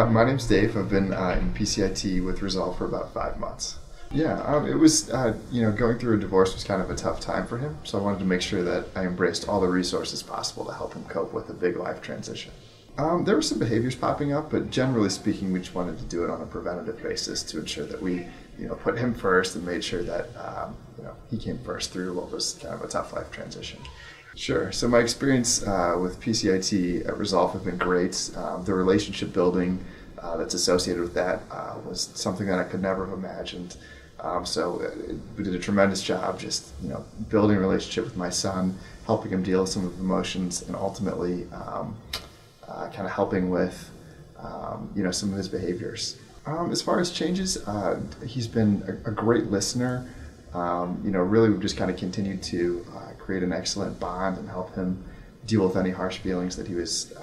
My name's Dave. I've been in PCIT with Resolve for about 5 months. Yeah, it was, going through a divorce was kind of a tough time for him, so I wanted to make sure that I embraced all the resources possible to help him cope with a big life transition. There were some behaviors popping up, but generally speaking, we just wanted to do it on a preventative basis to ensure that we, put him first and made sure that, he came first through what was kind of a tough life transition. Sure. So my experience with PCIT at Resolve have been great. The relationship building that's associated with that was something that I could never have imagined. We did a tremendous job just, building a relationship with my son, helping him deal with some of the emotions, and ultimately kind of helping with, some of his behaviors. As far as changes, he's been a great listener. Really we've just kind of continued to create an excellent bond and help him deal with any harsh feelings that he was,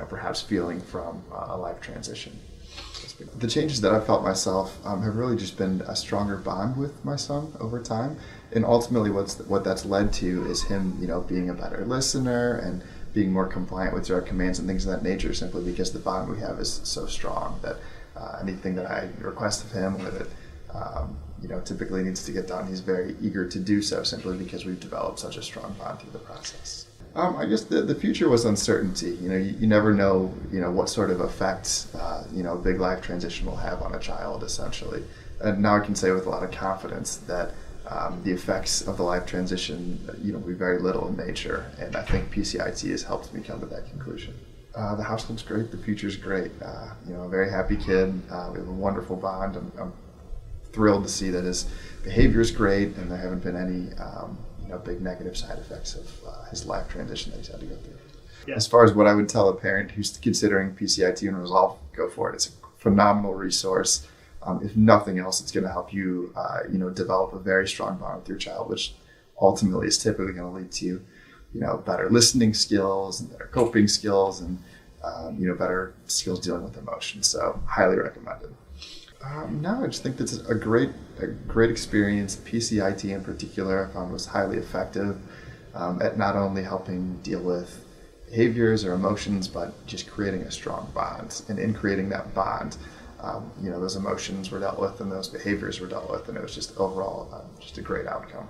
perhaps feeling from a life transition. The changes that I've felt myself have really just been a stronger bond with my son over time, and ultimately what that's led to is him, being a better listener and being more compliant with direct commands and things of that nature, simply because the bond we have is so strong that anything that I request of him, or that typically needs to get done, he's very eager to do so, simply because we've developed such a strong bond through the process. I guess the future was uncertainty. You never know, what sort of effect, a big life transition will have on a child, essentially. And now I can say with a lot of confidence that the effects of the life transition, will be very little in nature. And I think PCIT has helped me come to that conclusion. The household's great. The future's great. A very happy kid. We have a wonderful bond. I'm thrilled to see that his behavior is great, and there haven't been any big negative side effects of his life transition that he's had to go through. Yeah. As far as what I would tell a parent who's considering PCIT and Resolve, go for it. It's a phenomenal resource. If nothing else, it's going to help you, develop a very strong bond with your child, which ultimately is typically going to lead to, better listening skills and better coping skills and, better skills dealing with emotions. So highly recommended. No, I just think that's a great experience. PCIT in particular, I found was highly effective at not only helping deal with behaviors or emotions, but just creating a strong bond. And in creating that bond, those emotions were dealt with and those behaviors were dealt with, and it was just overall just a great outcome.